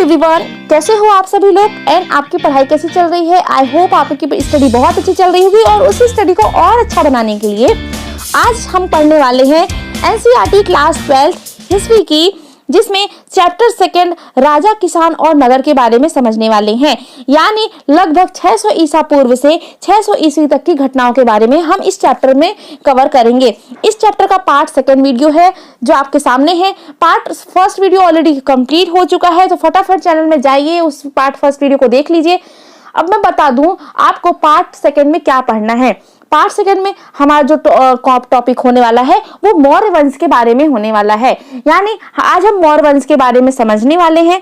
Everyone, कैसे हो आप सभी लोग एंड आपकी पढ़ाई कैसी चल रही है। आई होप आपकी स्टडी बहुत अच्छी चल रही होगी और उसी स्टडी को और अच्छा बनाने के लिए आज हम पढ़ने वाले हैं एनसीईआरटी क्लास 12 हिस्ट्री की, जिसमें चैप्टर सेकंड राजा, किसान और नगर के बारे में समझने वाले हैं। यानी लगभग 600 ईसा पूर्व से 600 ईस्वी तक की घटनाओं के बारे में हम इस चैप्टर में कवर करेंगे। इस चैप्टर का पार्ट सेकंड वीडियो है जो आपके सामने है। Part first video already complete हो चुका है, तो फटाफट चैनल में जाइए, उस पार्ट फर्स्ट वीडियो को देख लीजिए। अब मैं बता दूं आपको पार्ट सेकंड में क्या पढ़ना है। पार्ट सेकंड में हमारा जो टॉपिक होने वाला है वो मौर्य वंश के बारे में होने वाला है। यानी आज हम मौर्य वंश के बारे में समझने वाले हैं।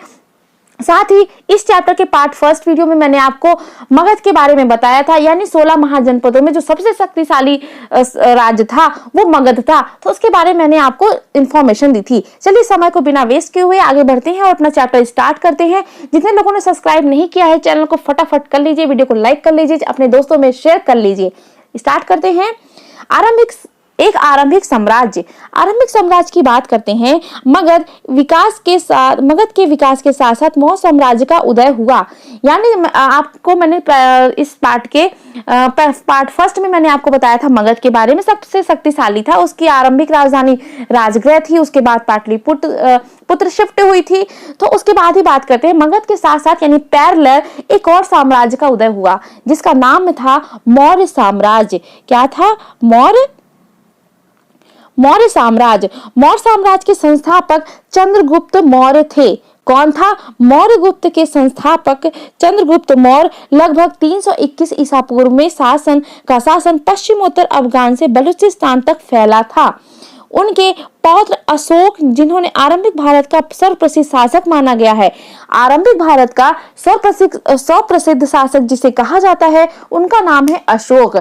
साथ ही इस चैप्टर के पार्ट फर्स्ट वीडियो में मैंने आपको मगध के बारे में बताया था, यानी 16 महाजनपदों में जो सबसे शक्तिशाली राज्य था वो मगध था, तो उसके बारे में मैंने आपको इंफॉर्मेशन दी थी। चलिए समय को बिना वेस्ट किए हुए आगे बढ़ते हैं और अपना चैप्टर स्टार्ट करते हैं। जितने लोगों ने सब्सक्राइब नहीं किया है चैनल को फटाफट कर लीजिए, वीडियो को लाइक कर लीजिए, अपने दोस्तों में शेयर कर लीजिए। स्टार्ट करते हैं। आरंभिक साम्राज्य की बात करते हैं। मगध के विकास के साथ साथ मौर्य साम्राज्य का उदय हुआ। यानी आपको मैंने इस पार्ट फर्स्ट में मैंने आपको बताया था मगध के बारे में, सबसे शक्तिशाली था। उसकी आरंभिक राजधानी राजगृह थी, उसके बाद पाटलिपुत्र शिफ्ट हुई थी। तो उसके बाद ही बात करते हैं मगध के साथ साथ यानी पैरेलल एक और साम्राज्य का उदय हुआ जिसका नाम था मौर्य साम्राज्य। क्या था? मौर्य साम्राज्य के संस्थापक चंद्रगुप्त मौर्य थे। कौन था? मौर्य गुप्त के संस्थापक चंद्रगुप्त मौर्य लगभग 321 ईसा पूर्व में शासन पश्चिमोत्तर अफगान से बलूचिस्तान तक फैला था। उनके पौत्र अशोक, जिन्होंने आरंभिक भारत का सर्वप्रसिद्ध शासक माना गया है, आरंभिक भारत का सर्वप्रसिद्ध शासक जिसे कहा जाता है उनका नाम है अशोक।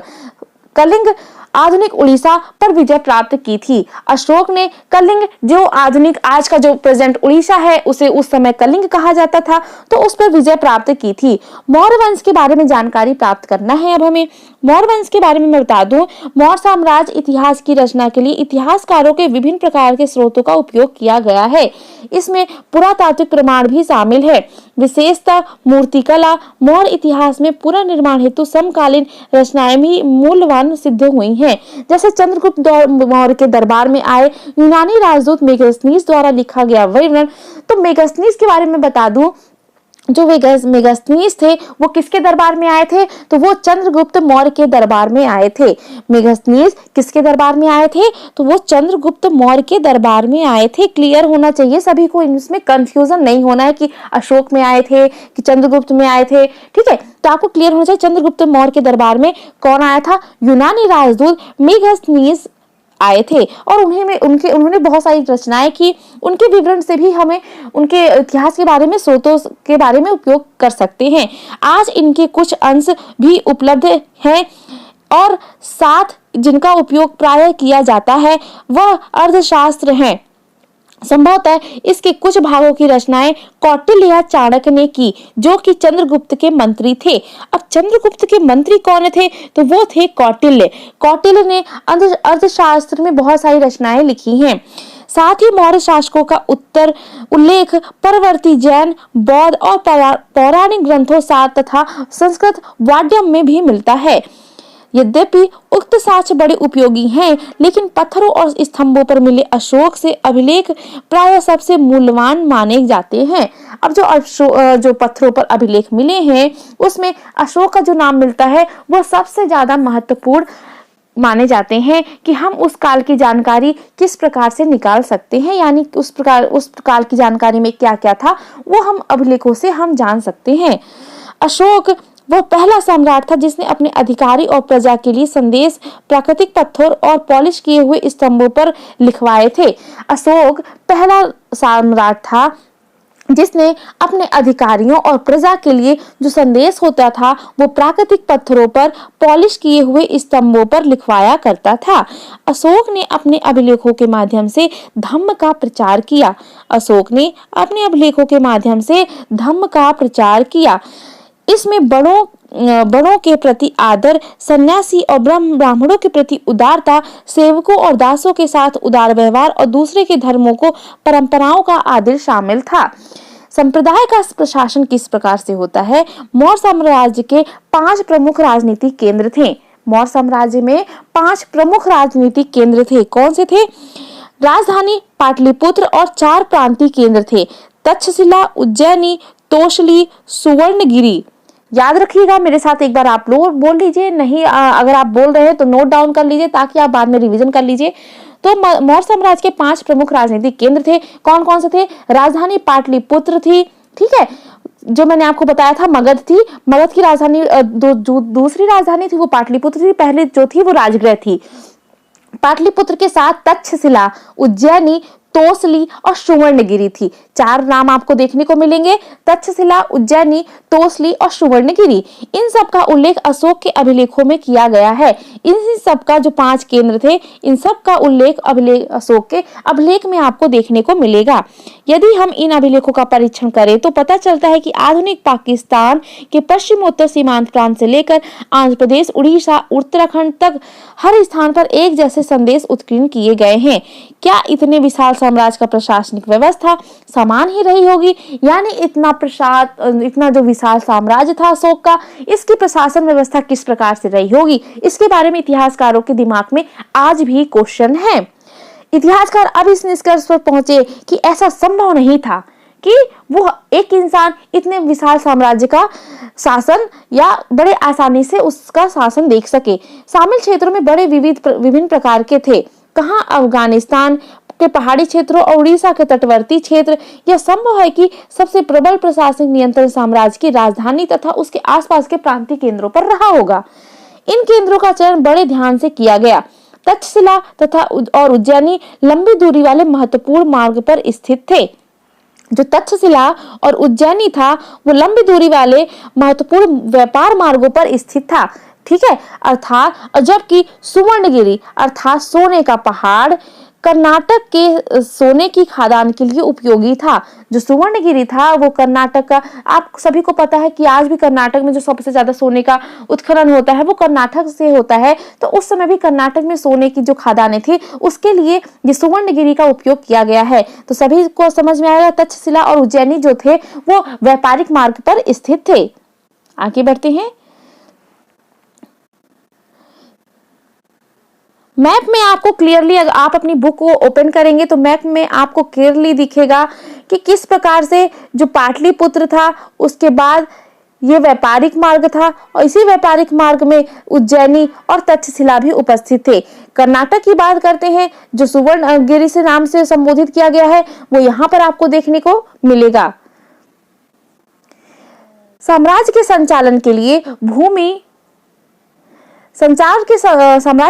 कलिंग आधुनिक उड़ीसा पर विजय प्राप्त की थी। अशोक ने कलिंग, जो आधुनिक आज का जो प्रेजेंट उड़ीसा है उसे उस समय कलिंग कहा जाता था, तो उस पर विजय प्राप्त की थी। मौर्य वंश के बारे में जानकारी प्राप्त करना है। अब हमें मौर्य वंश के बारे में मैं बता दूं, मौर्य साम्राज्य इतिहास की रचना के लिए इतिहासकारों के विभिन्न प्रकार के स्रोतों का उपयोग किया गया है। इसमें पुरातात्विक प्रमाण भी शामिल है। विशेषतः मूर्तिकला मौर्य इतिहास में पुनर्निर्माण हेतु समकालीन रचनाएं भी मूल्यवान सिद्ध हुई हैं। जैसे चंद्रगुप्त मौर्य के दरबार में आए यूनानी राजदूत मेगास्थनीज द्वारा लिखा गया वर्णन। तो मेगास्थनीज के बारे में बता दूं, जो मेगास्थनीज थे वो किसके दरबार में आए थे? तो वो चंद्रगुप्त मौर्य के दरबार में आए थे। मेगास्थनीज किसके दरबार में आए थे? तो वो चंद्रगुप्त मौर्य के दरबार में आए थे। क्लियर होना चाहिए सभी को, इसमें कंफ्यूजन नहीं होना है कि अशोक में आए थे कि चंद्रगुप्त में आए थे। ठीक है, तो आपको क्लियर होना चाहिए चंद्रगुप्त मौर्य के दरबार में कौन आया था? यूनानी राजदूत मेगास्थनीज आए थे और उन्होंने बहुत सारी रचनाएं की। उनके विवरण से भी हमें उनके इतिहास के बारे में, स्रोतों के बारे में उपयोग कर सकते हैं। आज इनके कुछ अंश भी उपलब्ध हैं और साथ जिनका उपयोग प्रायः किया जाता है वह अर्थशास्त्र हैं। संभवतः इसके कुछ भागों की रचनाएं कौटिल्य या चाणक्य ने की, जो कि चंद्रगुप्त के मंत्री थे। अब चंद्रगुप्त के मंत्री कौन थे? तो वो थे कौटिल्य। कौटिल्य ने अर्थशास्त्र में बहुत सारी रचनाएं लिखी हैं। साथ ही मौर्य शासकों का उल्लेख परवर्ती जैन, बौद्ध और पौराणिक ग्रंथों साथ तथा संस्कृत वाड्यम में भी मिलता है। यद्यपि उक्त साक्ष्य बड़े उपयोगी हैं, लेकिन पत्थरों और स्तंभों पर मिले अशोक से अभिलेख प्रायः सबसे मूल्यवान माने जाते हैं। अब जो पत्थरों पर अभिलेख मिले हैं उसमें अशोक का जो नाम मिलता है वो सबसे ज्यादा महत्वपूर्ण माने जाते हैं कि हम उस काल की जानकारी किस प्रकार से निकाल सकते हैं। यानी उस काल की जानकारी में क्या क्या था वो हम अभिलेखों से हम जान सकते हैं। अशोक वह पहला सम्राट था जिसने अपने अधिकारी और प्रजा के लिए संदेश प्राकृतिक पत्थर और पॉलिश किए हुए स्तंभों पर लिखवाए थे। अशोक पहला सम्राट था जिसने अपने अधिकारियों और प्रजा के लिए जो संदेश होता था वो प्राकृतिक पत्थरों पर पॉलिश किए हुए स्तंभों पर लिखवाया करता था। अशोक ने अपने अभिलेखों के माध्यम से धम्म का प्रचार किया। इसमें बड़ों के प्रति आदर, सन्यासी और ब्राह्मणों के प्रति उदारता, सेवकों और दासों के साथ उदार व्यवहार और दूसरे के धर्मों को परंपराओं का आदर शामिल था। संप्रदाय का प्रशासन किस प्रकार से होता है? मौर्य साम्राज्य के 5 प्रमुख राजनीतिक केंद्र थे। मौर्य साम्राज्य में 5 प्रमुख राजनीतिक केंद्र थे। कौन से थे? राजधानी पाटलिपुत्र और 4 प्रांतीय केंद्र थे, तक्षशिला, उज्जैनी, तोसली, सुवर्णगिरी। याद रखिएगा, मेरे साथ एक बार आप लोग बोल लीजिए, नहीं अगर आप बोल रहे हैं तो नोट डाउन कर लीजिए ताकि आप बाद में रिवीजन कर लीजिए। तो मौर्य साम्राज्य के 5 प्रमुख राजनीतिक केंद्र थे। कौन कौन से थे? राजधानी पाटलिपुत्र थी, ठीक है, जो मैंने आपको बताया था मगध थी। मगध की राजधानी दूसरी राजधानी थी वो पाटलिपुत्र थी, पहले जो थी वो राजगृह थी। पाटलिपुत्र के साथ तक्षशिला, उज्जैनी, तोसली और सुवर्णगिरी थी। 4 नाम आपको देखने को मिलेंगे, तक्षशिला, उज्जैनी, तोसली और सुवर्णगिरी। इन सब का उल्लेख अशोक के अभिलेखों में किया गया है। इन सब का जो 5 केंद्र थे, इन सब का उल्लेख अशोक के अभिलेख में आपको देखने को मिलेगा। यदि हम इन अभिलेखों का परीक्षण करें तो पता चलता है कि आधुनिक पाकिस्तान के पश्चिमोत्तर सीमांत प्रांत से लेकर आंध्र प्रदेश, उड़ीसा, उत्तराखंड तक हर स्थान पर एक जैसे संदेश उत्कीर्ण किए गए हैं। क्या इतने विशाल साम्राज्य का प्रशासनिक व्यवस्था समान ही रही होगी? यानी इतना जो विशाल साम्राज्य था अशोक का, इसकी प्रशासन व्यवस्था किस प्रकार से रही होगी? इसके बारे में इतिहासकारों के दिमाग में आज भी क्वेश्चन है। इतिहासकार अब इस निष्कर्ष पर पहुंचे कि ऐसा संभव नहीं था कि वो एक इंसान इतने विशाल साम्राज्य का शासन या बड़े आसानी से उसका शासन देख सके। शामिल क्षेत्रों में बड़े विभिन्न प्रकार के थे। कहां? अफगानिस्तान के पहाड़ी क्षेत्रों और उड़ीसा के तटवर्ती क्षेत्र। यह संभव है कि सबसे प्रबल प्रशासनिक नियंत्रण साम्राज्य की राजधानी तथा उसके आसपास के प्रांतीय केंद्रों पर रहा होगा। इन केंद्रों का चयन बड़े ध्यान से किया गया। तक्षशिला तथा और उज्जैनी लंबी दूरी वाले महत्वपूर्ण मार्ग पर स्थित थे। जो तक्षशिला और उज्जैनी था वो लंबी दूरी वाले महत्वपूर्ण व्यापार मार्गों पर स्थित था, ठीक है, अर्थात। जबकि सुवर्णगिरी अर्थात सोने का पहाड़ कर्नाटक के सोने की खादान के लिए उपयोगी था। जो सुवर्णगिरी था वो कर्नाटक का, आप सभी को पता है कि आज भी कर्नाटक में जो सबसे ज्यादा सोने का उत्खनन होता है वो कर्नाटक से होता है। तो उस समय भी कर्नाटक में सोने की जो खादानें थी उसके लिए ये सुवर्णगिरी का उपयोग किया गया है। तो सभी को समझ में आएगा, तक्षशिला और उज्जैनी जो थे वो व्यापारिक मार्ग पर स्थित थे। आगे बढ़ते हैं। मैप में आपको क्लियरली, अगर आप अपनी बुक को ओपन करेंगे तो मैप में आपको क्लियरली दिखेगा कि किस प्रकार से जो पाटलिपुत्र था उसके बाद ये व्यापारिक मार्ग था और इसी व्यापारिक मार्ग में उज्जैनी और तक्षशिला भी उपस्थित थे। कर्नाटक की बात करते हैं, जो सुवर्णगिरी से नाम से संबोधित किया गया है वो यहाँ पर आपको देखने को मिलेगा। साम्राज्य के संचालन के लिए साम्राज्य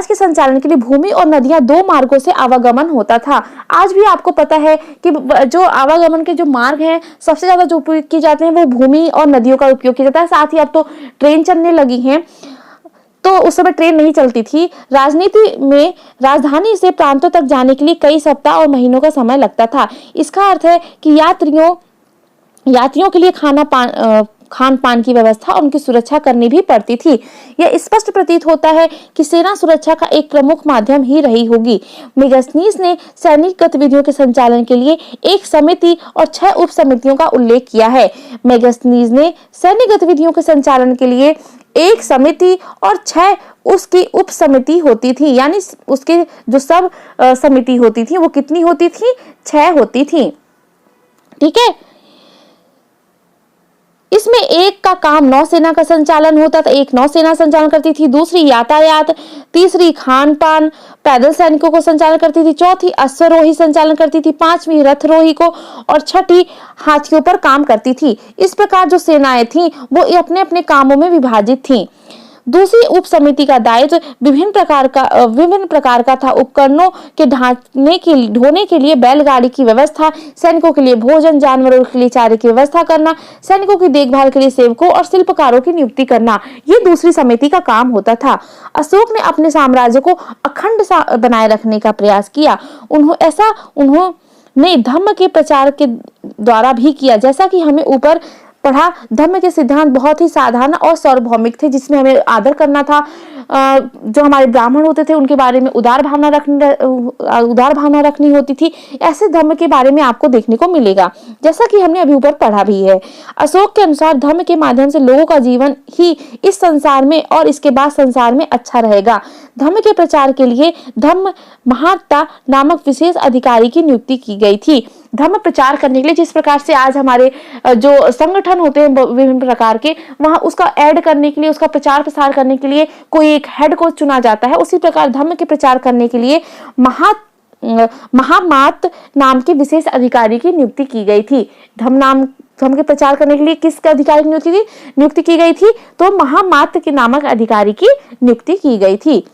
के संचालन के लिए भूमि और नदियां 2 मार्गों से आवागमन होता था। आज भी आपको पता है कि जो आवागमन के जो मार्ग हैं सबसे ज्यादा जो उपयोग किए जाते हैं वो भूमि और नदियों का उपयोग किया जाता है। साथ ही अब तो ट्रेन चलने लगी हैं, तो उस समय ट्रेन नहीं चलती थी। राजनीति में राजधानी से प्रांतों तक जाने के लिए कई सप्ताह और महीनों का समय लगता था। इसका अर्थ है कि यात्रियों के लिए खान पान की व्यवस्था और उनकी सुरक्षा करनी भी पड़ती थी। यह स्पष्ट प्रतीत होता है कि सेना सुरक्षा का एक प्रमुख माध्यम ही रही होगी। मेगास्थनीज ने सैनिक गतिविधियों के संचालन के लिए एक समिति और 6 उप समितियों का उल्लेख किया है। मेगास्थनीज ने सैनिक गतिविधियों के संचालन के लिए एक समिति और 6 उसकी उप समिति होती थी, यानी उसके जो सब समिति होती थी वो कितनी होती थी? 6 होती थी, ठीक है। इसमें एक का काम नौसेना का संचालन होता था, एक नौसेना संचालन करती थी, दूसरी यातायात, तीसरी खान पान पैदल सैनिकों को संचालन करती थी, चौथी अश्वरोही संचालन करती थी, 5वीं रथरोही को और 6ठी हाथियों पर काम करती थी। इस प्रकार जो सेनाएं थी वो अपने अपने कामों में विभाजित थी। दूसरी उप समिति का दायित्व विभिन्न प्रकार का था। उपकरणों के ढोने के लिए बैलगाड़ी की व्यवस्था, सैनिकों के लिए भोजन, जानवरों के लिए चारे की व्यवस्था करना, सैनिकों की देखभाल के लिए सेवकों और शिल्पकारों की नियुक्ति करना, ये दूसरी समिति का काम होता था। अशोक ने अपने साम्राज्य को अखंड बनाए रखने का प्रयास किया। उन्होंने धर्म के प्रचार के द्वारा भी किया। जैसा कि हमें ऊपर पढ़ा, धर्म के सिद्धांत बहुत ही साधारण और सार्वभौमिक थे, जिसमें हमें आदर करना था, जो हमारे ब्राह्मण होते थे उनके बारे में उदार भावना रखनी होती थी। ऐसे धर्म के बारे में आपको देखने को मिलेगा, जैसा कि हमने अभी ऊपर पढ़ा भी है। अशोक के अनुसार धर्म के माध्यम से लोगों का जीवन ही इस संसार में और इसके बाद संसार में अच्छा रहेगा। धर्म के प्रचार के लिए धर्म महाता नामक विशेष अधिकारी की नियुक्ति की गई थी। धर्म प्रचार करने के लिए, जिस प्रकार से आज हमारे जो संगठन होते हैं विभिन्न प्रकार के, वहां उसका ऐड करने के लिए, उसका प्रचार प्रसार करने के लिए कोई एक हेड को चुना जाता है, उसी प्रकार धर्म के प्रचार करने के लिए महामात नाम के विशेष अधिकारी की नियुक्ति की गई थी। धर्म के प्रचार करने के लिए किसके अधिकारी की नियुक्ति की गई थी? तो महामात के नामक अधिकारी की नियुक्ति की गई थी।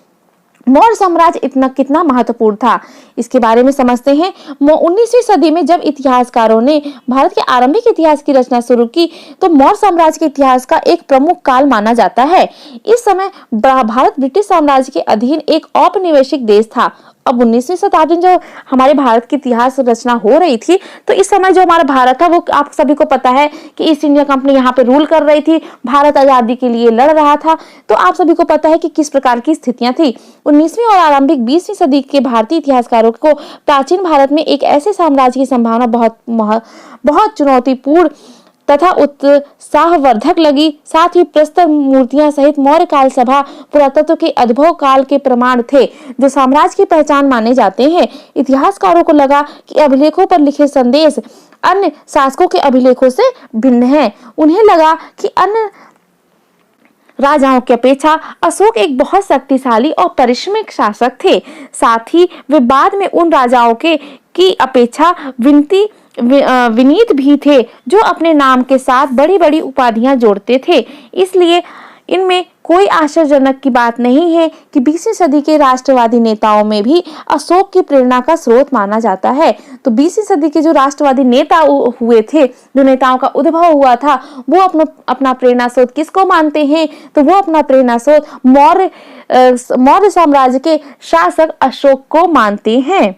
मौर्य साम्राज्य कितना महत्वपूर्ण था, इसके बारे में समझते हैं। 19वीं सदी में जब इतिहासकारों ने भारत के आरंभिक इतिहास की रचना शुरू की, तो मौर्य साम्राज्य के इतिहास का एक प्रमुख काल माना जाता है। इस समय भारत ब्रिटिश साम्राज्य के अधीन एक औपनिवेशिक देश था। अब 19वीं शताब्दी में जो हमारे भारत की इतिहास रचना हो रही थी, तो इस समय जो हमारा भारत था वो आप सभी को पता है कि ईस्ट इंडिया कंपनी यहाँ पे रूल कर रही थी, भारत आजादी के लिए लड़ रहा था। तो आप सभी को पता है कि किस प्रकार की स्थितियां थी। 19वीं और आरंभिक 20वीं सदी के भारतीय इतिहासकारों को प्राचीन भारत में एक ऐसे साम्राज्य की संभावना बहुत चुनौतीपूर्ण तथा उत्साहवर्धक लगी। साथ ही प्रस्तर मूर्तियां सहित मौर्य काल सभा पुरातत्व के अद्भुत काल के प्रमाण थे, जो साम्राज्य की पहचान माने जाते हैं। इतिहासकारों को लगा कि अभिलेखों पर लिखे संदेश अन्य शासकों के अभिलेखों से भिन्न हैं। उन्हें लगा कि अन्य राजाओं की अपेक्षा अशोक एक बहुत शक्तिशाली और परिश्रमिक शासक थे। साथ ही वे बाद में उन राजाओं की अपेक्षा विनीत भी थे, जो अपने नाम के साथ बड़ी बड़ी उपाधियां जोड़ते थे। इसलिए इनमें कोई आश्चर्यजनक की बात नहीं है कि 20वीं सदी के राष्ट्रवादी नेताओं में भी अशोक की प्रेरणा का स्रोत माना जाता है। तो 20वीं सदी के जो राष्ट्रवादी नेता हुए थे, जो नेताओं का उद्भव हुआ था, वो अपना प्रेरणा स्रोत किसको मानते हैं? तो वो अपना प्रेरणा स्रोत मौर्य साम्राज्य के शासक अशोक को मानते हैं।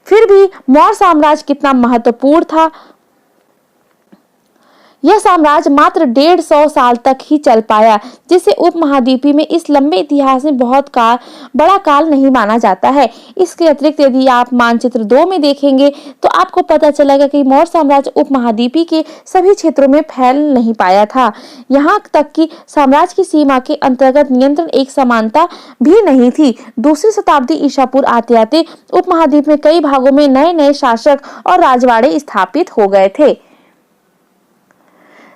फिर भी मौर्य साम्राज्य कितना महत्वपूर्ण था? यह साम्राज्य मात्र 150 साल तक ही चल पाया, जिसे उपमहाद्वीपीय में इस लंबे इतिहास में बड़ा काल नहीं माना जाता है। इसके अतिरिक्त यदि आप मानचित्र 2 में देखेंगे तो आपको पता चलेगा कि मौर्य साम्राज्य उपमहाद्वीपीय के सभी क्षेत्रों में फैल नहीं पाया था। यहाँ तक कि साम्राज्य की सीमा के अंतर्गत नियंत्रण एक समानता भी नहीं थी। दूसरी शताब्दी ईसा पूर्व आते आते उपमहाद्वीप में कई भागों में नए नए शासक और राजवाड़े स्थापित हो गए थे।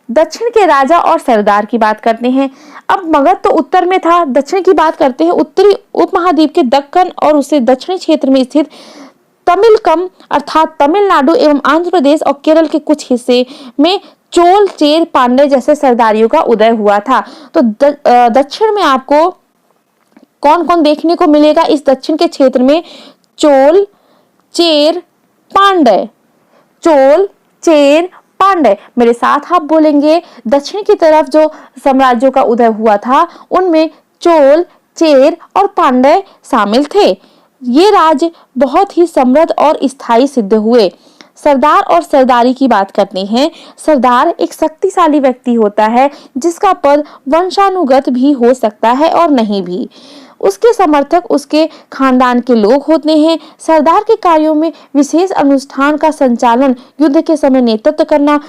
दक्षिण के राजा और सरदार की बात करते हैं। अब मगध तो उत्तर में था, दक्षिण की बात करते हैं। उत्तरी उपमहाद्वीप के दक्कन और उससे दक्षिणी क्षेत्र में स्थित तमिलकम अर्थात तमिलनाडु एवं आंध्र प्रदेश और केरल के कुछ हिस्से में चोल, चेर, पांड्य जैसे सरदारियों का उदय हुआ था। तो दक्षिण में आपको कौन कौन देखने को मिलेगा? इस दक्षिण के क्षेत्र में चोल, चेर, पांड्य। चोल, चेर, पांड्य। मेरे साथ आप बोलेंगे, दक्षिण की तरफ जो साम्राज्यों का उदय हुआ था उनमें चोल, चेर और पांड्य शामिल थे। ये राज्य बहुत ही समृद्ध और स्थायी सिद्ध हुए। सरदार और सरदारी की बात करते हैं। सरदार एक शक्तिशाली व्यक्ति होता है, जिसका पद वंशानुगत भी हो सकता है और नहीं भी। उसके समर्थक उसके खानदान के लोग होते हैं। सरदार के कार्यों में विशेष अनुष्ठान का संचालन, युद्ध के समय नेतृत्व करना,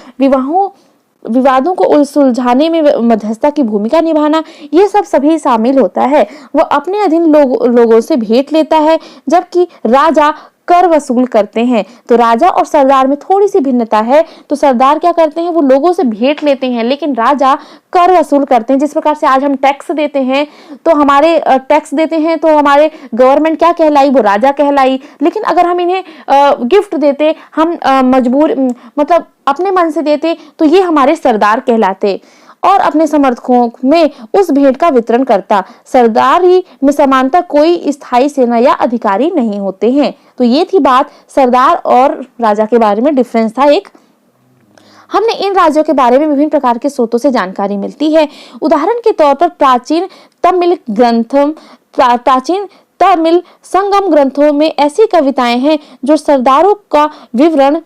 विवादों को सुलझाने में मध्यस्थता की भूमिका निभाना, ये सब सभी शामिल होता है। वह अपने अधीन लोगों से भेंट लेता है, जबकि राजा कर वसूल करते हैं। तो राजा और सरदार में थोड़ी सी भिन्नता है। तो सरदार क्या करते हैं? वो लोगों से भेंट लेते हैं, लेकिन राजा कर वसूल करते हैं। जिस प्रकार से आज हम टैक्स देते हैं, तो हमारे गवर्नमेंट क्या कहलाई? वो राजा कहलाई। लेकिन अगर हम इन्हें गिफ्ट देते, हम मतलब अपने मन से देते, तो ये हमारे सरदार कहलाते और अपने समर्थकों में उस भेंट का वितरण करता। सरदारी में समानता कोई स्थायी सेना या अधिकारी नहीं होते हैं। तो ये थी बात सरदार और राजा के बारे में, डिफरेंस था एक। हमने इन राज्यों के बारे में विभिन्न प्रकार के स्रोतों से जानकारी मिलती है। उदाहरण के तौर पर प्राचीन तमिल संगम ग्रंथों में ऐसी कविताएं हैं जो सरदारों का विवरण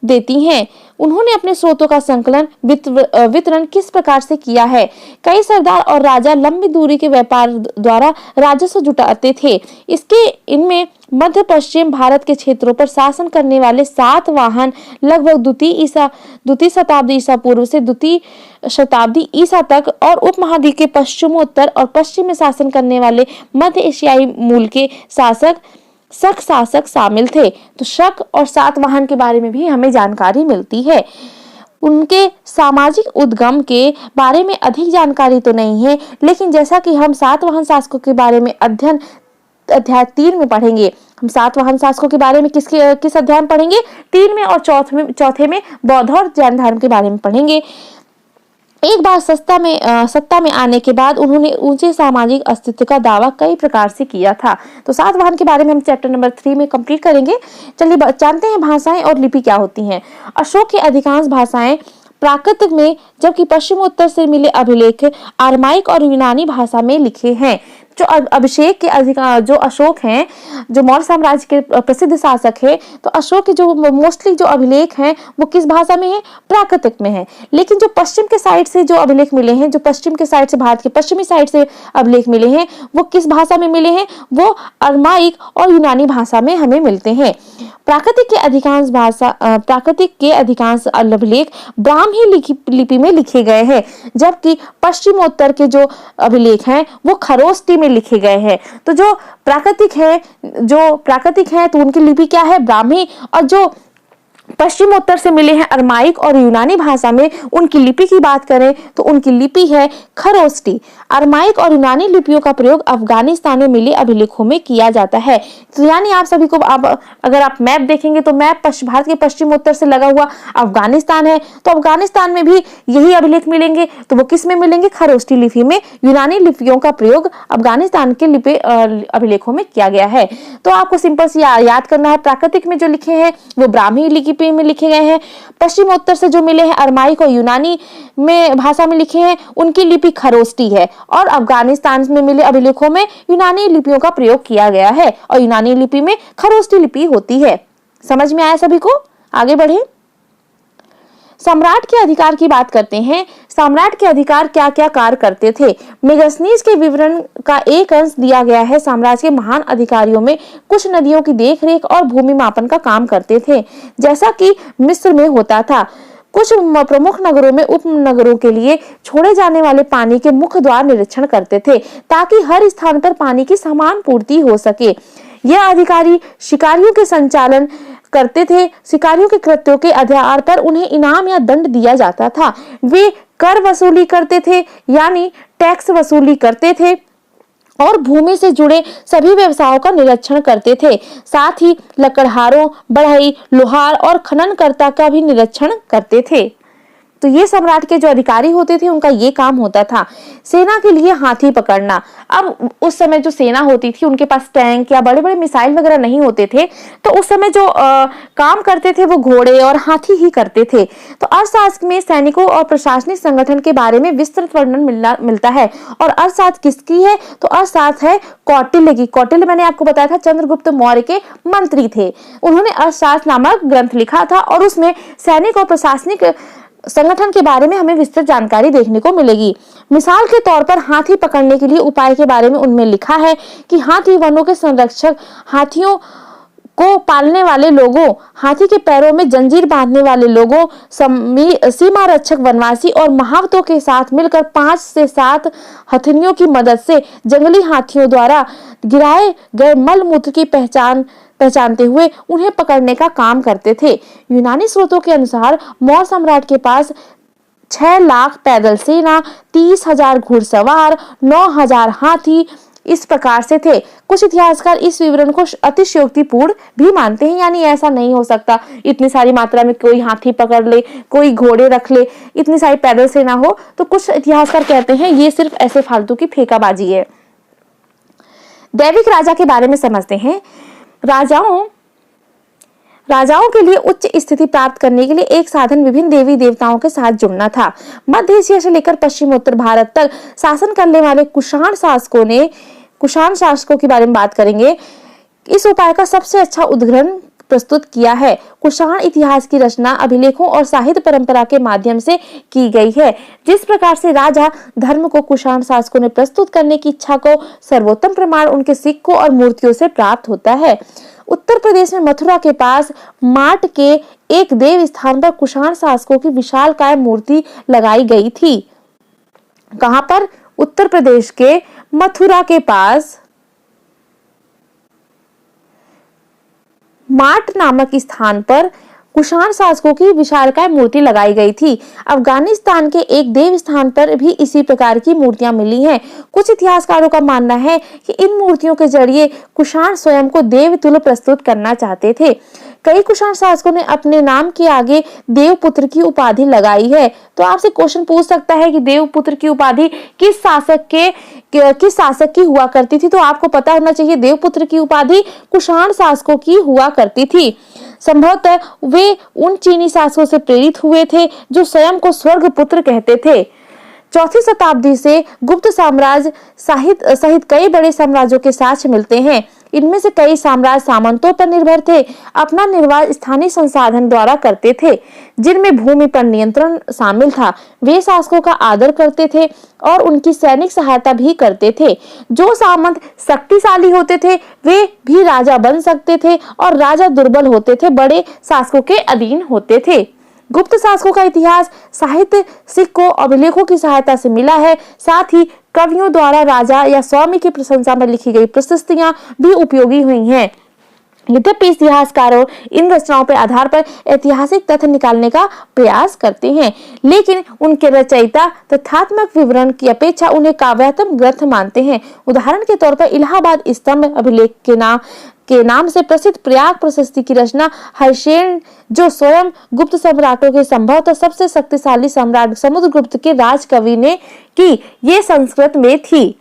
देती हैं। उन्होंने अपने स्रोतों का संकलन वितरण किस प्रकार से किया है। कई सरदार और राजा लंबी दूरी के व्यापार द्वारा राजस्व जुटाते थे। इसके इनमें मध्य पश्चिम भारत के क्षेत्रों पर शासन करने वाले सातवाहन लगभग द्वितीय शताब्दी ईसा पूर्व से द्वितीय शताब्दी ईसा तक और उपमहाद्वीप के पश्चिमोत्तर और पश्चिम में शासन करने वाले मध्य एशियाई मूल के शक शासक शामिल थे। तो शक और सातवाहन के बारे में भी हमें जानकारी मिलती है। उनके सामाजिक उद्गम के बारे में अधिक जानकारी तो नहीं है, लेकिन जैसा कि हम सातवाहन शासकों के बारे में अध्याय 3 में पढ़ेंगे। हम सातवाहन शासकों के बारे में किस अध्याय में पढ़ेंगे? 3 में, और चौथे में बौद्ध और जैन धर्म के बारे में पढ़ेंगे। एक बार सत्ता में आने के बाद उन्होंने ऊंचे सामाजिक अस्तित्व का दावा कई प्रकार से किया था। तो सातवाहन के बारे में हम चैप्टर नंबर 3 में कंप्लीट करेंगे। चलिए जानते हैं भाषाएं और लिपि क्या होती हैं। अशोक की अधिकांश भाषाएं प्राकृत में, जबकि पश्चिमोत्तर से मिले अभिलेख आरमाइक और यूनानी भाषा में लिखे हैं। जो अशोक हैं, जो मौर्य साम्राज्य के प्रसिद्ध शासक है, तो अशोक के जो मोस्टली जो अभिलेख हैं वो किस भाषा में है? प्राकृतिक में है। लेकिन जो पश्चिम के साइड से जो अभिलेख मिले हैं, जो पश्चिम के साइड से, भारत के पश्चिमी साइड से अभिलेख मिले हैं, वो किस भाषा में मिले हैं? वो अरमाइक और यूनानी भाषा में हमें मिलते हैं। प्राकृतिक के अधिकांश अभिलेख ब्राह्मी लिपि में लिखे गए हैं, जबकि पश्चिमोत्तर के जो अभिलेख हैं वो खरोष्टी में लिखे गए हैं। तो जो प्राकृतिक है तो उनकी लिपि क्या है? ब्राह्मी। और जो पश्चिमोत्तर से मिले हैं अरमाइक और यूनानी भाषा में, उनकी लिपि की बात करें तो उनकी लिपि है खरोष्टी। अरमाइक और यूनानी लिपियों का प्रयोग अफगानिस्तान में मिले अभिलेखों में किया जाता है। तो यानी आप सभी को अगर आप मैप देखेंगे तो मैप भारत के पश्चिमोत्तर से लगा हुआ अफगानिस्तान है, तो अफगानिस्तान में भी यही अभिलेख मिलेंगे। तो वो किस में मिलेंगे? खरोष्टी लिपि में। यूनानी लिपियों का प्रयोग अफगानिस्तान के अभिलेखों में किया गया है। तो आपको सिंपल से याद करना है, प्राकृतिक में जो लिखे हैं वो ब्राह्मी लिपि में लिखे गए हैं। पश्चिमोत्तर से जो मिले हैं अरमाइक और यूनानी में भाषा में लिखे हैं, उनकी लिपि खरोष्टी है। और अफगानिस्तान में मिले अभिलेखों में यूनानी लिपियों का प्रयोग किया गया है, और यूनानी लिपि में खरोष्टी लिपि होती है। समझ में आया सभी को? आगे बढ़े। सम्राट के अधिकार की बात करते हैं। सम्राट के अधिकार क्या क्या कार्य करते थे? मेगस्थनीज के विवरण का एक अंश दिया गया है। साम्राज्य के महान अधिकारियों में कुछ नदियों की देखरेख और भूमि मापन का काम करते थे, जैसा कि मिस्र में होता था। कुछ प्रमुख नगरों में उपनगरों के लिए छोड़े जाने वाले पानी के मुख्य द्वार निरीक्षण करते थे, ताकि हर स्थान पर पानी की समान पूर्ति हो सके। यह अधिकारी शिकारियों के संचालन करते थे। शिकारियों के कृत्यों के आधार पर उन्हें इनाम या दंड दिया जाता था। वे कर वसूली करते थे, यानी टैक्स वसूली करते थे, और भूमि से जुड़े सभी व्यवसायों का निरीक्षण करते थे। साथ ही लकड़हारों, बढ़ई, लोहार और खननकर्ता का भी निरीक्षण करते थे। तो ये सम्राट के जो अधिकारी होते थे उनका ये काम होता था। सेना के लिए हाथी पकड़ना। अब उस समय जो सेना होती थी उनके पास टैंक या बड़े बड़े मिसाइल वगैरह नहीं होते थे, तो उस समय जो काम करते थे वो घोड़े और हाथी ही करते थे। तो अर्थशास्त्र में सैनिकों और प्रशासनिक संगठन के बारे में विस्तृत वर्णन मिलता है। और अर्थशास्त्र किसकी है? तो अर्थशास्त्र है कौटिल्य की। कौटिल्य मैंने आपको बताया था चंद्रगुप्त मौर्य के मंत्री थे। उन्होंने अर्थशास्त्र नामक ग्रंथ लिखा था, और उसमें सैनिक और प्रशासनिक संगठन के बारे में हमें विस्तृत जानकारी देखने को मिलेगी। मिसाल के तौर पर हाथी पकड़ने के लिए उपाय के बारे में उनमें लिखा है कि हाथी वनों के संरक्षक, हाथियों को पालने वाले लोगों, हाथी के पैरों में जंजीर बांधने वाले लोगों, सीमा रक्षक वनवासी और महावतों के साथ मिलकर 5 से 7 हथनियों की मदद से जंगली हाथियों द्वारा गिराए गए मल मूत्र की पहचानते हुए उन्हें पकड़ने का काम करते थे। यूनानी स्रोतों के अनुसार मौर्य सम्राट के पास 6 लाख पैदल सेना, 30,000 घुड़सवार, 9,000 हाथी इस प्रकार से थे। कुछ इतिहासकार इस विवरण को अतिशयोक्तिपूर्ण भी मानते हैं, यानी ऐसा नहीं हो सकता इतनी सारी मात्रा में कोई हाथी पकड़ ले, कोई घोड़े रख ले, इतनी सारी पैदल सेना हो। तो कुछ इतिहासकार कहते हैं ये सिर्फ ऐसे फालतू की फेंकाबाजी है। दैविक राजा के बारे में समझते हैं। राजाओं के लिए उच्च स्थिति प्राप्त करने के लिए एक साधन विभिन्न देवी देवताओं के साथ जुड़ना था। मध्य एशिया से लेकर पश्चिमोत्तर भारत तक शासन करने वाले कुषाण शासकों की बारे में बात करेंगे। इस उपाय का सबसे अच्छा उदाहरण प्रस्तुत किया है। कुषाण इतिहास की रचना अभिलेखों और साहित्य परंपरा के माध्यम से की गई है। जिस प्रकार से राजा धर्म को कुषाण शासकों ने प्रस्तुत करने की इच्छा को सर्वोत्तम प्रमाण उनके सिक्कों और मूर्तियों से प्राप्त होता है। उत्तर प्रदेश में मथुरा के पास माट के एक देव स्थान पर कुषाण शासकों की विशालकाय मूर्ति लगाई गई थी। कहां पर? उत्तर प्रदेश के मथुरा के पास माट नामक स्थान पर कुषाण शासकों की विशालकाय मूर्ति लगाई गई थी। अफगानिस्तान के एक देव स्थान पर भी इसी प्रकार की मूर्तियां मिली हैं। कुछ इतिहासकारों का मानना है कि इन मूर्तियों के जरिए कुषाण स्वयं को देव तुल्य प्रस्तुत करना चाहते थे। कई कुषाण शासकों ने अपने नाम के आगे देवपुत्र की उपाधि लगाई है। तो आपसे क्वेश्चन पूछ सकता है कि देवपुत्र की उपाधि किस शासक की हुआ करती थी? तो आपको पता होना चाहिए देवपुत्र की उपाधि कुषाण शासकों की हुआ करती थी। संभवतः वे उन चीनी शासकों से प्रेरित हुए थे जो स्वयं को स्वर्ग पुत्र कहते थे। 4वीं शताब्दी से गुप्त साम्राज्य सहित कई बड़े साम्राज्यों के साक्ष्य मिलते हैं। इनमें से कई साम्राज्य सामंतों पर निर्भर थे, अपना निर्वाह स्थानीय संसाधन द्वारा करते थे, जिनमें भूमि पर नियंत्रण शामिल था। वे शासकों का आदर करते थे और उनकी सैनिक सहायता भी करते थे। जो सामंत शक्तिशाली होते थे वे भी राजा बन सकते थे और राजा दुर्बल होते थे बड़े शासकों के अधीन होते थे। गुप्त शासकों का इतिहास साहित्य, सिक्कों, अभिलेखों की सहायता से मिला है। साथ ही कवियों द्वारा राजा या स्वामी की प्रशंसा में लिखी गई प्रशस्तियां भी उपयोगी हुई हैं। यद्यपि इतिहासकारों इन रचनाओं के आधार पर ऐतिहासिक तथ्य निकालने का प्रयास करते हैं, लेकिन उनके रचयिता तथ्यात्मक विवरण की अपेक्षा उन्हें काव्यात्मक ग्रंथ मानते हैं। उदाहरण के तौर पर इलाहाबाद स्तंभ अभिलेख के नाम से प्रसिद्ध प्रयाग प्रशस्ति की रचना हरिशेन, जो स्वयं गुप्त सम्राटों के संभवतः सबसे शक्तिशाली सम्राट समुद्रगुप्त के राजकवि ने की, ये संस्कृत में थी।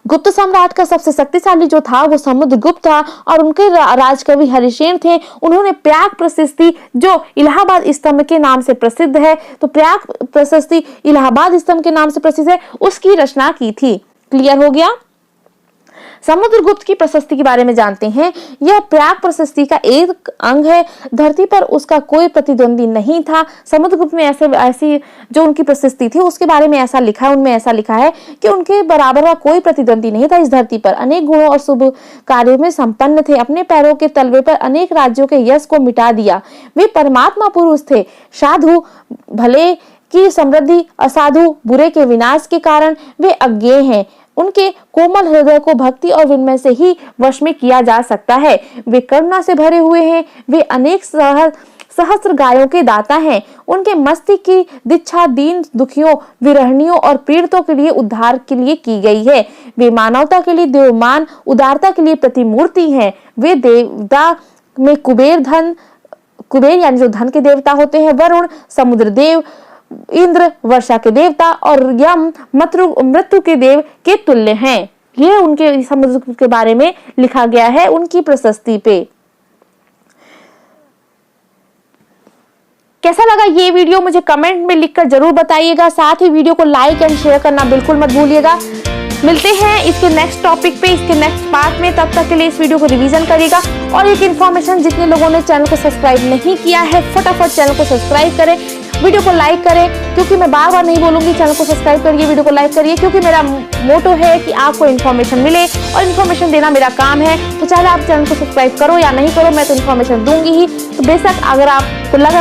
गुप्त सम्राट का सबसे शक्तिशाली जो था वो समुद्रगुप्त था और उनके राजकवि हरिशेन थे। उन्होंने प्रयाग प्रशस्ति जो इलाहाबाद स्तंभ के नाम से प्रसिद्ध है, तो प्रयाग प्रशस्ति इलाहाबाद स्तंभ के नाम से प्रसिद्ध है, उसकी रचना की थी। क्लियर हो गया? समुद्रगुप्त की प्रशस्ति के बारे में जानते हैं। यह प्रयाग प्रशस्ति का एक अंग है। धरती पर उसका कोई प्रतिद्वंदी नहीं था। समुद्रगुप्त में ऐसी जो उनकी प्रशस्ति थी उसके बारे में ऐसा लिखा है, उनमें ऐसा लिखा है कि उनके बराबर का कोई प्रतिद्वंदी नहीं था इस धरती पर। अनेक गुणों और शुभ कार्यों में संपन्न थे। अपने पैरों के तलवे पर अनेक राज्यों के यश को मिटा दिया। वे परमात्मा पुरुष थे। साधु भले की समृद्धि, असाधु बुरे के विनाश के कारण वे अज्ञेय हैं। उनके कोमल हृदय को भक्ति और विनम्र से ही वश में किया जा सकता है। वे करुणा से भरे हुए हैं। वे अनेक सहस्त्र गायों के दाता हैं। उनके मस्तिष्क की दीक्षा दीन दुखियों, विरहणियों और पीड़ितों के लिए उद्धार के लिए की गई है। वे मानवता के लिए देवमान, उदारता के लिए प्रतिमूर्ति हैं। वे देवता में कुबेर यानी जो धन के देवता होते हैं, वरुण समुद्र देव, इंद्र वर्षा के देवता और यम मृत्यु के देव के तुल्य हैं। ये उनके समुद्र के बारे में लिखा गया है उनकी प्रशस्ति पे। कैसा लगा ये वीडियो मुझे कमेंट में लिखकर जरूर बताइएगा। साथ ही वीडियो को लाइक एंड शेयर करना बिल्कुल मत भूलिएगा। मिलते हैं इसके नेक्स्ट टॉपिक पे, इसके नेक्स्ट पार्ट में। तब तक के लिए इस वीडियो को रिवीजन करिएगा। और एक इन्फॉर्मेशन, जितने लोगों ने चैनल को सब्सक्राइब नहीं किया है फटाफट चैनल को सब्सक्राइब करें, वीडियो को लाइक करें, क्योंकि मैं बार बार नहीं बोलूंगी चैनल को सब्सक्राइब करिए, वीडियो को लाइक करिए, क्योंकि मेरा मोटो है कि आपको इन्फॉर्मेशन मिले और इन्फॉर्मेशन देना मेरा काम है। तो चाहे आप चैनल को सब्सक्राइब करो या नहीं करो, मैं तो इन्फॉर्मेशन दूंगी ही। तो बेशक अगर आपको लग रहा है